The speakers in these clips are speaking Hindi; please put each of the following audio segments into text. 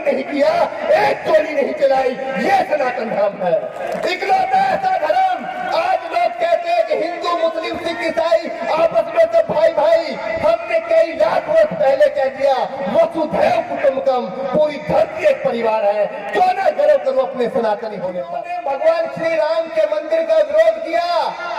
नहीं किया, एक गोली नहीं चलाई, ये सनातन धर्म है। इकलौता ऐसा धर्म, आज लोग कहते हैं कि हिंदू मुस्लिम सिख ईसाई आपस में तो भाई भाई, हमने कई लाख वर्ष पहले कह दिया वसुधैव कुटुंबकम, पूरी धरती एक परिवार है। क्यों ना गर्व करो अपने सनातनी होने पर। भगवान श्री राम के मंदिर का विरोध किया।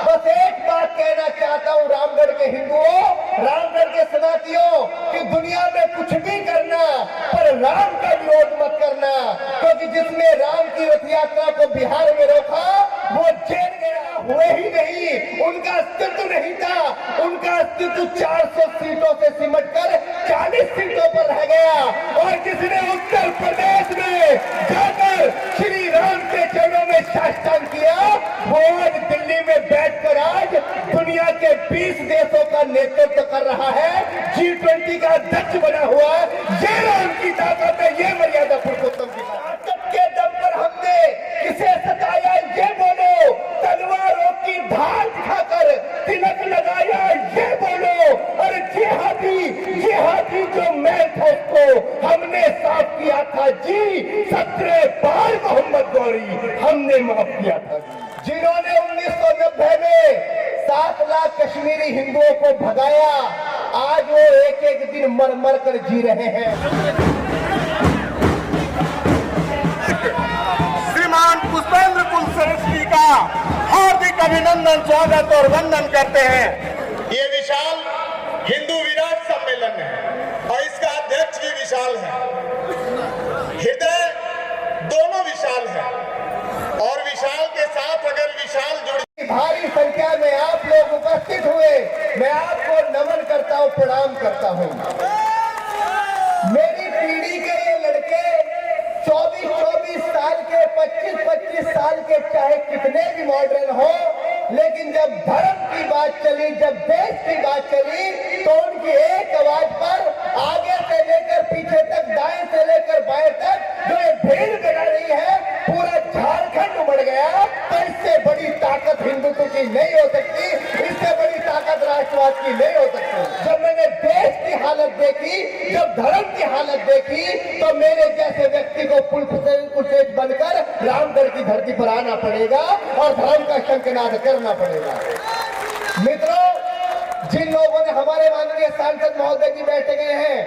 बस एक बात कहना चाहता हूँ रामगढ़ के हिंदुओं, रामगढ़ के सनातियों, कि दुनिया में कुछ भी करना पर राम का विरोध मत करना, क्योंकि जिसने राम की रथ यात्रा को बिहार में रोका वो जेल गया, हुए ही नहीं, उनका अस्तित्व नहीं था। उनका अस्तित्व 400 सीटों से सिमट कर 40 सीटों पर रह गया। और जिसने उत्तर प्रदेश में जाकर श्री राम के चरणों में साष्टांग किया, वो आज दिल्ली में बैठकर आज दुनिया के 20 देशों का नेतृत्व कर रहा है, G20 का अध्यक्ष बना हुआ है। ये राम की ताकत है, ये मर्यादा पुरुषोत्तम की ताकत के दम पर हमने किसे सताया ये बोलो, तलवारों की ढाल दिखाकर तिलक लगाया ये बोलो। और जिहादी जो मैल था उसको हमने साफ किया था जी, 17 बार मोहम्मद गौरी हमने माफ किया था। जिन्होंने 1990 में 7 लाख कश्मीरी हिंदुओं को भगाया, आज वो एक एक दिन मर मर कर जी रहे हैं। श्रीमान पुष्पेंद्र कुलश्रेष्ठी का हार्दिक अभिनंदन, स्वागत और वंदन करते हैं। ये विशाल हिंदू विराट सम्मेलन है और इसका अध्यक्ष भी विशाल है, हृदय दोनों विशाल है और विशाल के साथ अगर विशाल जुड़ भारी संख्या में आप लोग उपस्थित हुए, मैं आपको नमन करता हूँ, प्रणाम करता हूँ। मेरी पीढ़ी के ये लड़के 24-24 साल के, 25-25 साल के, चाहे कितने भी मॉडर्न हो, लेकिन जब धर्म की बात चली, जब देश की बात चली, तो उनकी एक आवाज पर आगे से लेकर पीछे तक, दाएं से लेकर बाएं तक जो ये भीड़ लगा रही है, पूरा झारखंड उमड़ गया। तो इससे बड़ी ताकत हिंदुत्व की नहीं हो सकती, इससे बड़ी ताकत राष्ट्रवाद की नहीं हो सकती। जब मैंने देश की हालत देखी, जब धर्म की हालत देखी, तो मेरे जैसे व्यक्ति को पुलकुशेष बनकर रामगढ़ की धरती पर आना पड़ेगा और धर्म का शंखनाद करना पड़ेगा। मित्रों, जिन लोगों ने हमारे माननीय सांसद महोदय जी बैठे गए हैं,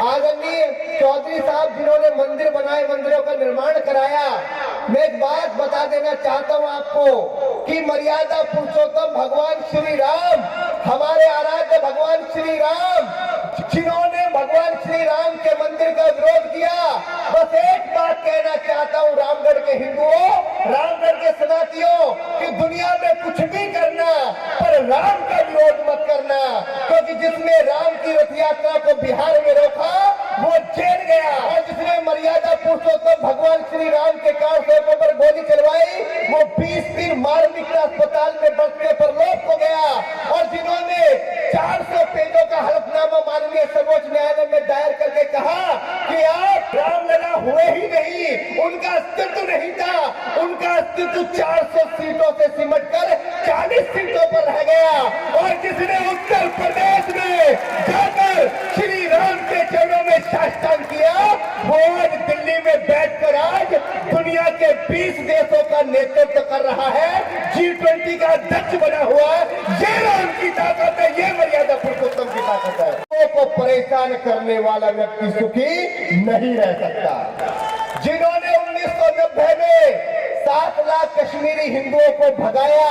आदरणीय चौधरी साहब जिन्होंने मंदिर बनाए, मंदिरों का निर्माण कराया, मैं एक बात बता देना चाहता हूं आपको कि मर्यादा पुरुषोत्तम भगवान श्री राम, हमारे आराध्य भगवान श्री राम, जिन्होंने भगवान श्री राम के मंदिर का विरोध किया, बस एक बात कहना चाहता हूं रामगढ़ के हिंदुओं, रामगढ़ के सनातियों, कि दुनिया में कुछ भी करना पर राम का विरोध मत करना, क्योंकि जिसने राम की रथ यात्रा को बिहार में रोका वो जेल गया। और जिसने मर्यादा पुरुषोत्तम भगवान श्री राम के कारसेवकों पर गोली चलवाई, वो 20 दिन मार्मिक अस्पताल में बचने पर लोप हो गया। और जिन्होंने 400 पेजों का हलफनामा माननीय सर्वोच्च न्यायालय में दायर करके कहा कि आप रामलला हुए ही नहीं, उनका अस्तित्व नहीं था, उनका अस्तित्व 400 सीटों से सिमट कर 40 सीटों पर रह गया। और जिसने उत्तर प्रदेश में जाकर श्री राम के चरणों में साष्टांग किया, वो आज दिल्ली में बैठकर आज दुनिया के 20 देशों का नेतृत्व कर रहा है, G20 का अध्यक्ष बना हुआ है। ये राम की ताकत है, ये मर्यादा पुरुषोत्तम की ताकत है। लोगों को परेशान करने वाला व्यक्ति सुखी नहीं रह सकता। जिन्होंने 1990 में 7 लाख कश्मीरी हिंदुओं को भगाया,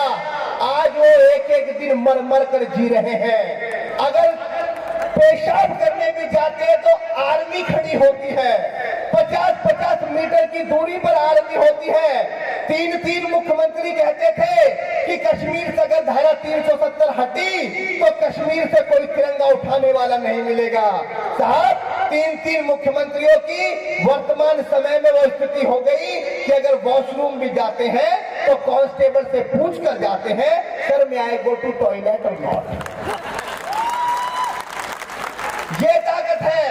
आज वो एक एक दिन मर मर कर जी रहे हैं। अगर पेशाब करने भी जाते हैं तो आर्मी खड़ी होती है, 50-50 मीटर की दूरी पर आर्मी होती है। 3 मुख्यमंत्री कहते थे कि कश्मीर से अगर धारा 370 हटी तो कश्मीर से कोई तिरंगा उठाने वाला नहीं मिलेगा। साहब, 3 मुख्यमंत्रियों की वर्तमान समय में वो स्थिति हो गई कि अगर वॉशरूम भी जाते हैं तो कांस्टेबल से पूछ कर जाते हैं, सर मैं आई गो टू टॉयलेट और नॉट। ये ताकत है।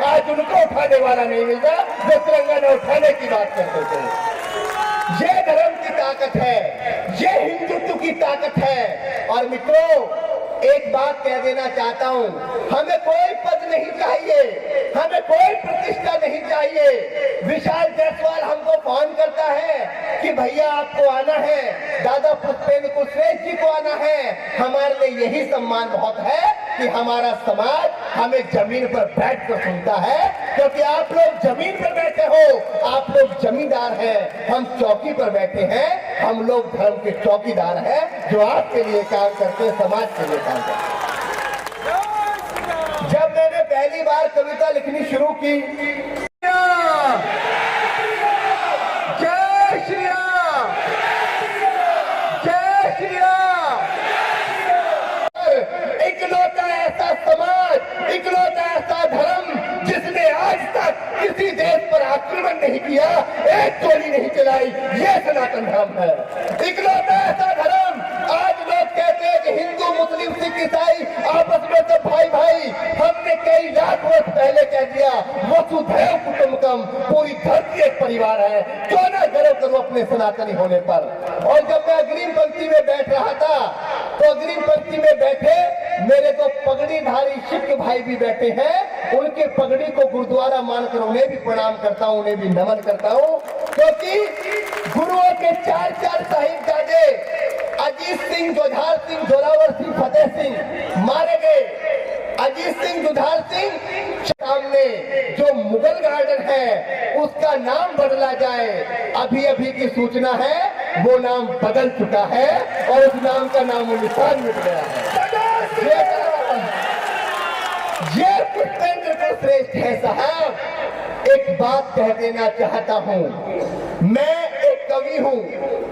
आज उनको उठाने वाला नहीं मिलता जो तिरंगा न उठाने की बात करते थे। ये धर्म की ताकत है, ये हिंदुत्व की ताकत है। और मित्रों, एक बात कह देना चाहता हूं, हमें कोई पद नहीं चाहिए, हमें कोई प्रतिष्ठा नहीं चाहिए। विशाल जायसवाल हमको फोन करता है कि भैया आपको आना है, दादा पुष्पेंद्र कुल श्रेष्ठ जी को आना है। हमारे लिए यही सम्मान बहुत है कि हमारा समाज हमें जमीन पर बैठ कर सुनता है, क्योंकि आप लोग जमीन पर बैठे हो, आप लोग जमींदार हैं, हम चौकी पर बैठे हैं, हम लोग धर्म के चौकीदार हैं जो आपके लिए काम करते हैं, समाज के लिए काम करते हैं। जब मैंने पहली बार कविता लिखनी शुरू की, जय श्री राम, जय श्री राम, इकलौता ऐसा समाज, इकलौता ऐसा धर्म जिसने आज तक किसी देश पर आक्रमण नहीं किया, एक गोली नहीं चलाई, ये सनातन धर्म है। इकलौता ऐसा धर्म, आज लोग कहते हैं कि हिंदू मुस्लिम सिख ईसाई आपस में तो भाई भाई, हमने कई लाख वर्ष पहले कह दिया वसुधैव कुटुंबकम, पूरी धरती एक परिवार है, क्यों ना गर्व करो अपने सनातनी होने पर। और जब मैं अग्रिम पंक्ति में बैठ रहा था तो अग्रिम पंक्ति में बैठे मेरे तो पगड़ीधारी सिख भाई भी बैठे हैं, उनके पगड़ी को गुरुद्वारा मानकर उन्हें भी प्रणाम करता हूं, उन्हें भी नमन करता हूं, क्योंकि गुरुओं के चार साहिबजादे अजीत सिंह, जोधार सिंह, जोरावर सिंह, फतेह सिंह मारे गए। अजीत सिंह, जोधार सिंह, सामने जो मुगल गार्डन है उसका नाम बदला जाए, अभी अभी की सूचना है, वो नाम बदल चुका है और उस नाम का नाम निशान मिट गया है। ये पुष्पेंद्र कुल श्रेष्ठ है साहब। एक बात कह देना चाहता हूँ, मैं एक कवि हूँ,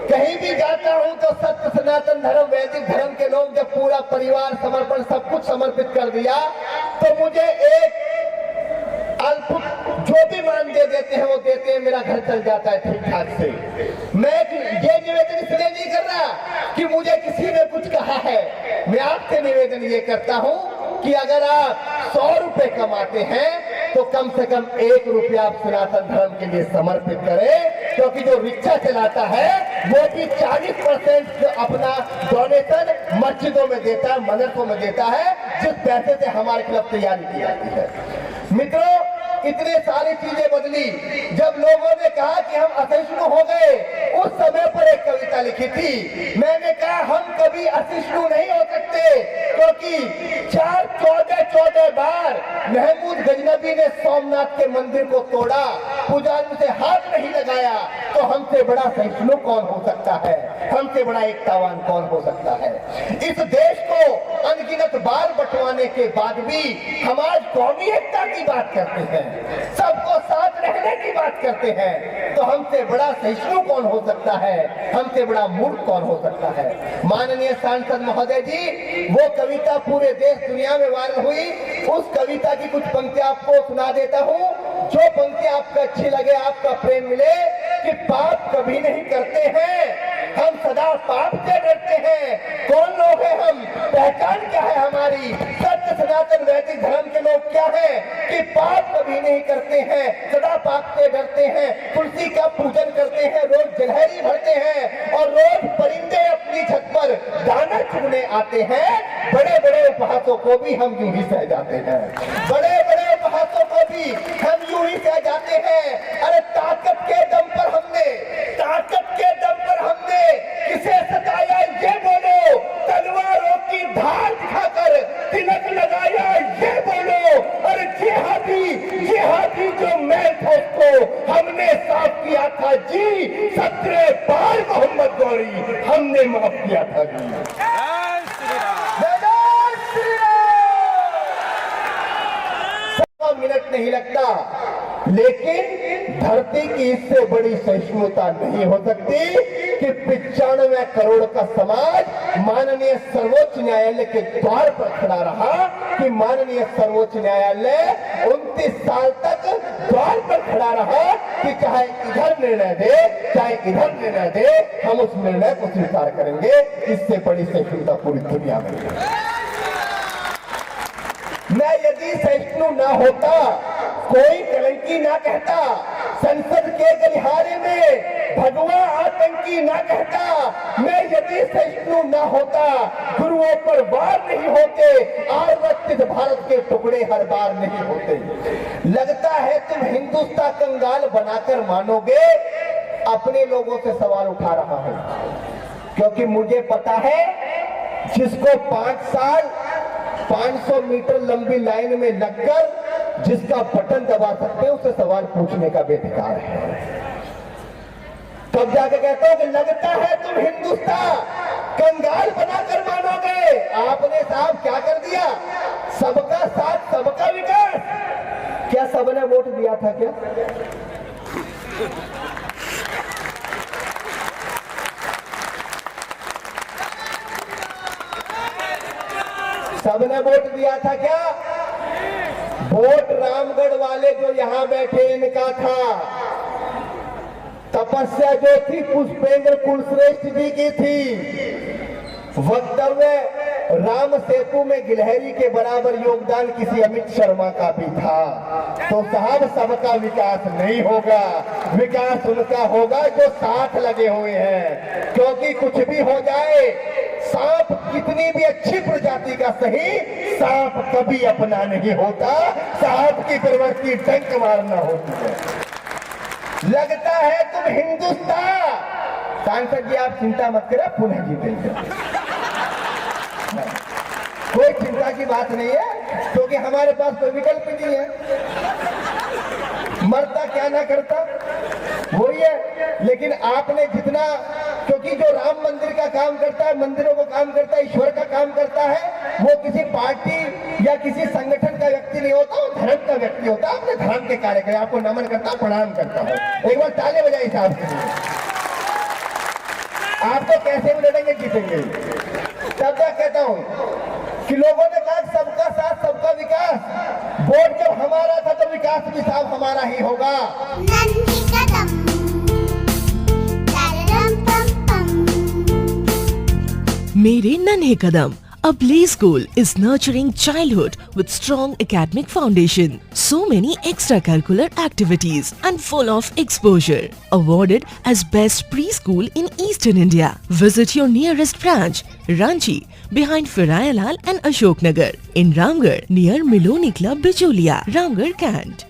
कहीं भी जाता हूँ तो सत्य सनातन धर्म वैदिक धर्म के लोग जब पूरा परिवार समर्पण सब कुछ समर्पित कर दिया तो मुझे एक अल्प जो भी मान दे देते हैं वो देते हैं, मेरा घर चल जाता है ठीक ठाक से। मैं ये निवेदन इसलिए नहीं कर रहा कि मुझे किसी ने कुछ कहा है, मैं आपसे निवेदन ये करता हूँ कि अगर आप 100 रुपए कमाते हैं तो कम से कम 1 रुपया आप सनातन धर्म के लिए समर्पित करें, क्योंकि जो रिक्शा चलाता है वो भी 40% अपना डोनेशन मस्जिदों में देता है, मदरसों में देता है, जिस पैसे से हमारे खिलाफ तैयारी की जाती है। मित्रों, इतने सारी चीजें बदली। जब लोगों ने कहा कि हम असहिष्णु हो गए, उस समय पर एक कविता लिखी थी, मैंने कहा हम कभी असहिष्णु नहीं हो सकते, क्योंकि 14 बार महमूद गजनबी ने सोमनाथ के मंदिर को तोड़ा, पुजारी से हाथ नहीं लगाया, तो हमसे बड़ा सहिष्णु कौन हो सकता है, हमसे बड़ा एकतावान कौन हो सकता है। इस देश को अनगिनत बार बंटवाने के बाद भी हम आज कौमी एकता की बात करते हैं, सबको साथ रहने की बात करते हैं, तो हमसे बड़ा सहिष्णु कौन हो सकता है, हमसे बड़ा मूर्ख कौन हो सकता है। माननीय सांसद महोदय जी, वो कविता पूरे देश दुनिया में वायरल हुई, उस कविता की कुछ पंक्तियां आपको सुना देता हूँ, जो पंक्तियां आपको अच्छी लगे, आपका प्रेम मिले। कि पाप कभी नहीं करते हैं, हम सदा पाप से डरते हैं, कौन लोग हैं हम, पहचान क्या है हमारी, सत्य सनातन वैदिक धर्म के लोग क्या है कि पाप कभी नहीं करते हैं, सदा पाप से डरते हैं, तुलसी का पूजन करते हैं, रोज जलहरी भरते हैं और रोज परिंदे अपनी छत पर दाना चुगने आते हैं। बड़े बड़े उपहासों को भी हम यूं ही सह जाते हैं, बड़े बड़े उपहासों को भी हम यूं ही सह जाते हैं। अरे ताकत के दम पर हमने किसे सताया ये बोलो, तलवारों की धार दिखाकर तिलक लगाया ये बोलो। अरे जिहादी जो मैल था उसको हमने साफ किया था जी, 17 बार मोहम्मद गौरी हमने माफ किया था जी। मिनट नहीं लगता, लेकिन धरती की इससे बड़ी सहिष्णुता नहीं हो सकती कि 95 करोड़ का समाज माननीय सर्वोच्च न्यायालय के द्वार पर खड़ा रहा, कि माननीय सर्वोच्च न्यायालय 29 साल तक द्वार पर खड़ा रहा कि चाहे इधर निर्णय दे चाहे इधर निर्णय दे, हम उस निर्णय को स्वीकार करेंगे। इससे बड़ी सहिष्णुता पूरी दुनिया में। मैं यदि सहिष्णु ना होता, कोई कलंकी ना कहता, संसद के गलिहारे में भगवा आतंकी यदि ना कहता, मैं यदि सहिष्णु ना होता, गुरुओं पर वार नहीं होते और रक्षित भारत के टुकड़े हर बार नहीं होते। लगता है तुम हिंदुस्तान कंगाल बनाकर मानोगे। अपने लोगों से सवाल उठा रहा हूं, क्योंकि मुझे पता है जिसको 5 साल 500 मीटर लंबी लाइन में लगकर जिसका बटन दबा सकते हैं उसे सवाल पूछने का भी अधिकार है। तब जाके कहते हो कि लगता है तुम हिंदुस्तान कंगाल बनाकर मानोगे। आपने साहब क्या कर दिया? सबका साथ सबका विकास। क्या सबने वोट दिया था? क्या सबने वोट दिया था? क्या वोट रामगढ़ वाले जो यहां बैठे इनका था। तपस्या जो थी पुष्पेंद्र कुलश्रेष्ठ जी की थी। वक्तव्य राम सेतु में गिलहरी के बराबर योगदान किसी अमित शर्मा का भी था। तो साहब सबका विकास नहीं होगा, विकास उनका होगा जो साथ लगे हुए हैं। क्योंकि कुछ भी हो जाए, सांप कितनी भी अच्छी प्रजाति का सही, सांप कभी अपना नहीं होता। सांप की प्रवृत्ति डंक मारना होती है। लगता है तुम हिंदुस्तान। सांसद जी आप चिंता मत करें, पुनः जीतेंगे। कोई चिंता की बात नहीं है, क्योंकि हमारे पास कोई विकल्प नहीं है। मरता क्या ना करता वही है। लेकिन आपने जितना, क्योंकि जो राम मंदिर का काम करता है, मंदिरों को काम करता है, ईश्वर का काम करता है, वो किसी पार्टी या किसी संगठन का व्यक्ति नहीं होता, वो धर्म का व्यक्ति होता है। अपने धर्म के कार्य करें। आपको नमन करता हूं, प्रणाम करता हूं। एक बार ताले बजाइए साहब के लिए। आप तो कैसे भी लड़ेंगे जीतेंगे। तब तक कहता हूं कि लोगों ने कहा सबका साथ सबका विकास। वोट जब हमारा था तो विकास भी साहब हमारा ही होगा। मेरे नन्हे कदम, a play school is nurturing childhood with strong academic foundation. So many extracurricular activities and full of exposure. Awarded as best preschool in Eastern India. Visit your nearest branch, Ranchi, behind Firayalal and Ashok Nagar. In Ramgarh, near Miloni Club, Bicholia, Ramgarh, Kant.